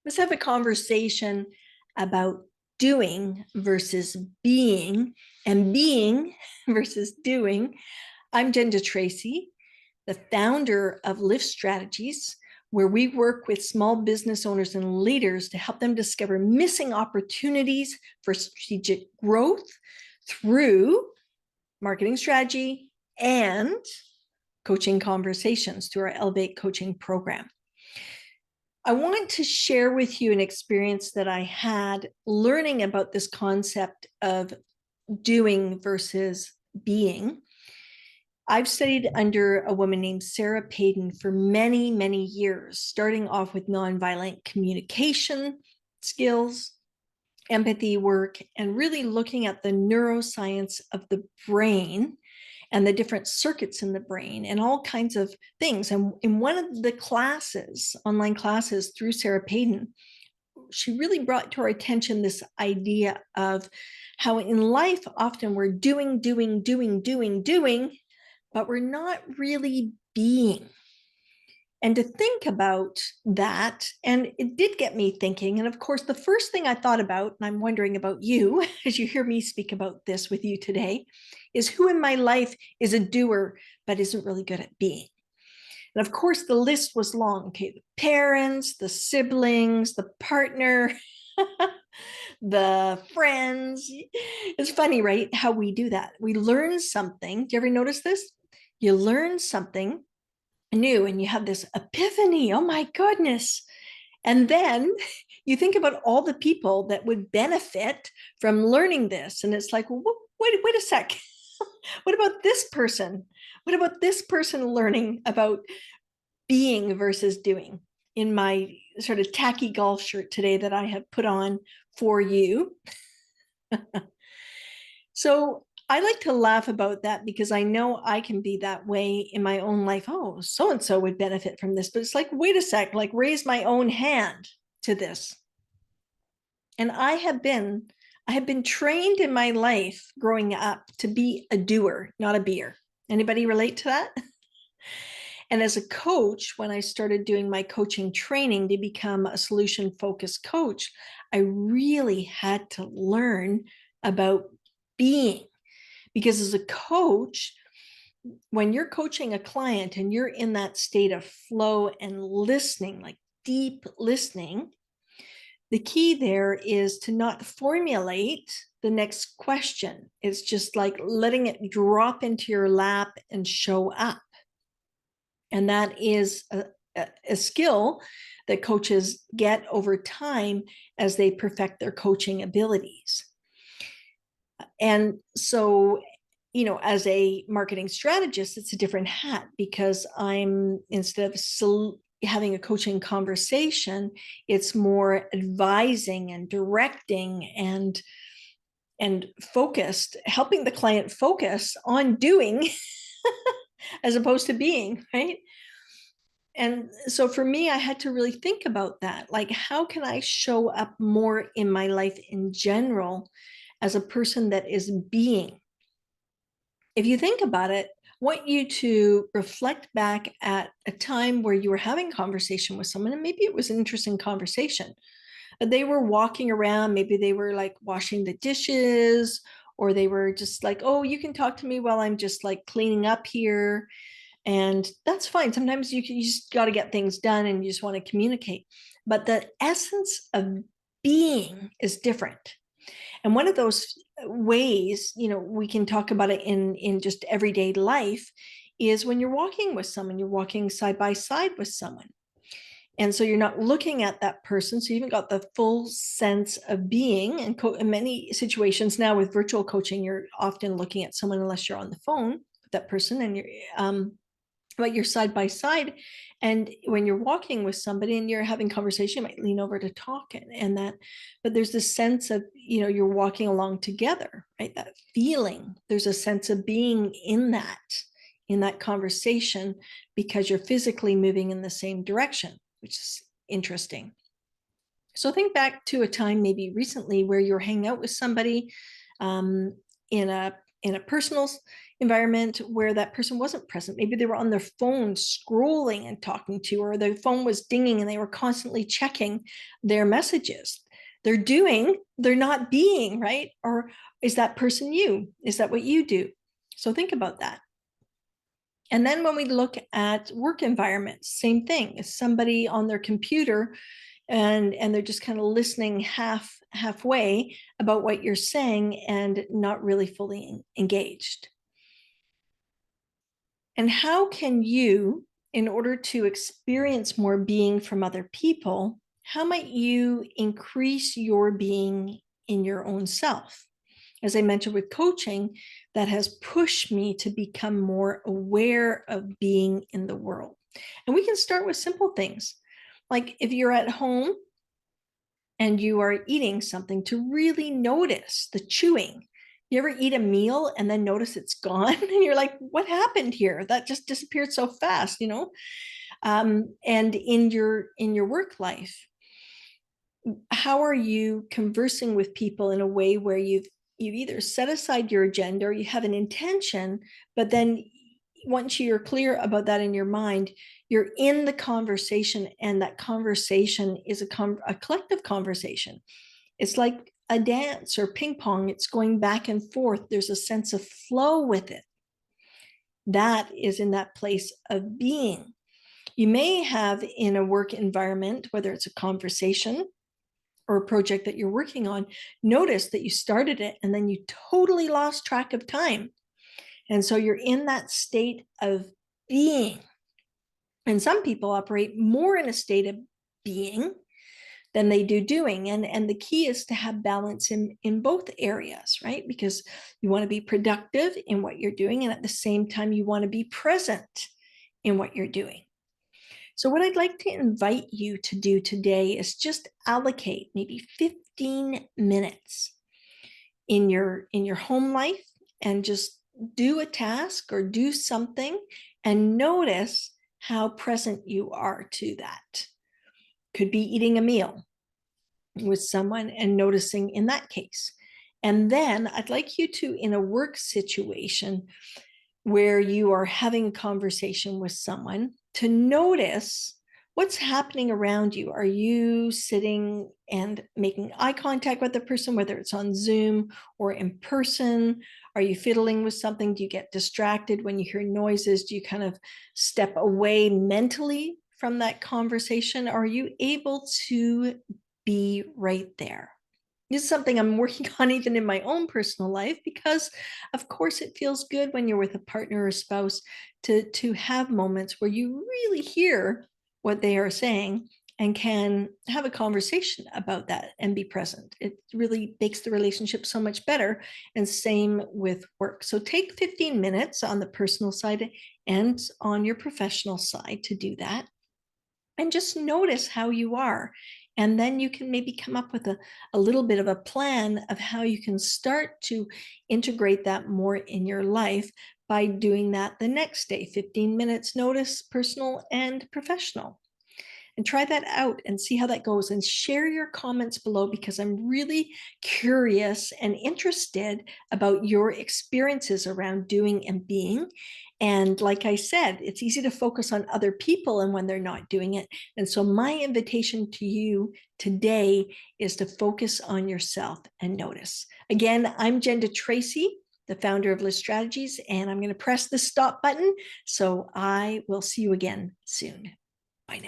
Let's have a conversation about doing versus being and being versus doing. I'm Jen DeTracey, the founder of Lift Strategies, where we work with small business owners and leaders to help them discover missing opportunities for strategic growth through marketing strategy and coaching conversations through our Elevate coaching program. I want to share with you an experience that I had learning about this concept of doing versus being. I've studied under a woman named Peyton for many, many years, starting off with nonviolent communication skills, empathy work, and really looking at the neuroscience of the brain and the different circuits in the brain and all kinds of things. And in one of the classes, online classes through Peyton, she really brought to our attention this idea of how in life, often we're doing, but we're not really being. And to think about that, and it did get me thinking. And of course, the first thing I thought about, and I'm wondering about you as you hear me speak about this with you today, is who in my life is a doer, but isn't really good at being. And of course, the list was long. Okay, the parents, the siblings, the partner, the friends. It's funny, right? How we do that. We learn something. Do you ever notice this? You learn something new and you have this epiphany. Oh my goodness. And then you think about all the people that would benefit from learning this. And it's like, well, wait a sec. What about this person? What about this person learning about being versus doing? In my sort of tacky golf shirt today that I have put on for you. So I like to laugh about that because I know I can be that way in my own life. Oh, so-and-so would benefit from this, but it's like, wait a sec, like raise my own hand to this. And I have been trained in my life growing up to be a doer, not a beer. Anybody relate to that? And as a coach, when I started doing my coaching training to become a solution-focused coach, I really had to learn about being. Because as a coach, when you're coaching a client and you're in that state of flow and listening, like deep listening, the key there is to not formulate the next question. It's just like letting it drop into your lap and show up. And that is a skill that coaches get over time as they perfect their coaching abilities. And so, you know, as a marketing strategist, it's a different hat because I'm, instead of having a coaching conversation, it's more advising and directing and focused, helping the client focus on doing as opposed to being, right? And so for me, I had to really think about that. Like, how can I show up more in my life in general as a person that is being? If you think about it, I want you to reflect back at a time where you were having conversation with someone, and maybe it was an interesting conversation. They were walking around, maybe they were like washing the dishes, or they were just like, oh, you can talk to me while I'm just like cleaning up here. And that's fine. Sometimes you just got to get things done and you just want to communicate. But the essence of being is different. And one of those ways, you know, we can talk about it in just everyday life is when you're walking with someone, you're walking side by side with someone. And so you're not looking at that person. So you haven't got the full sense of being. And in many situations now with virtual coaching, you're often looking at someone unless you're on the phone with that person and but you're side by side. And when you're walking with somebody and you're having conversation, you might lean over to talk and that, but there's this sense of, you know, you're walking along together, right? That feeling, there's a sense of being in that conversation because you're physically moving in the same direction, which is interesting. So think back to a time maybe recently where you're hanging out with somebody in a in a personal environment where that person wasn't present. Maybe they were on their phone scrolling and talking to, or their phone was dinging and they were constantly checking their messages. They're doing, they're not being, right? Or is that person you? Is that what you do? So think about that. And then when we look at work environments, same thing. Is somebody on their computer and they're just kind of listening halfway about what you're saying and not really fully engaged? And how can you, in order to experience more being from other people, how might you increase your being in your own self? As I mentioned with coaching, that has pushed me to become more aware of being in the world. And we can start with simple things. Like if you're at home and you are eating something, to really notice the chewing. You ever eat a meal and then notice it's gone and you're like, what happened here? That just disappeared so fast, you know? And in your work life, how are you conversing with people in a way where you've either set aside your agenda or you have an intention, but then once you're clear about that in your mind, you're in the conversation, and that conversation is a collective conversation. It's like a dance or ping pong. It's going back and forth. There's a sense of flow with it. That is in that place of being. You may have in a work environment, whether it's a conversation or a project that you're working on, notice that you started it and then you totally lost track of time. And so you're in that state of being. And some people operate more in a state of being than they do doing. And the key is to have balance in both areas, right? Because you want to be productive in what you're doing. And at the same time, you want to be present in what you're doing. So what I'd like to invite you to do today is just allocate maybe 15 minutes in your home life and just do a task or do something and notice how present you are to that. Could be eating a meal with someone and noticing in that case. And then I'd like you to, in a work situation where you are having a conversation with someone, to notice what's happening around you. Are you sitting and making eye contact with the person, whether it's on Zoom or in person? Are you fiddling with something? Do you get distracted when you hear noises? Do you kind of step away mentally from that conversation? Are you able to be right there? This is something I'm working on even in my own personal life, because of course it feels good when you're with a partner or spouse to have moments where you really hear what they are saying and can have a conversation about that and be present. It really makes the relationship so much better. And same with work. So take 15 minutes on the personal side and on your professional side to do that. And just notice how you are. And then you can maybe come up with a little bit of a plan of how you can start to integrate that more in your life by doing that the next day. 15 minutes notice, personal and professional. And try that out and see how that goes, and share your comments below, because I'm really curious and interested about your experiences around doing and being. And like I said, it's easy to focus on other people and when they're not doing it. And so my invitation to you today is to focus on yourself and notice. Again, I'm Jen DeTracey, the founder of List Strategies, and I'm going to press the stop button. So I will see you again soon.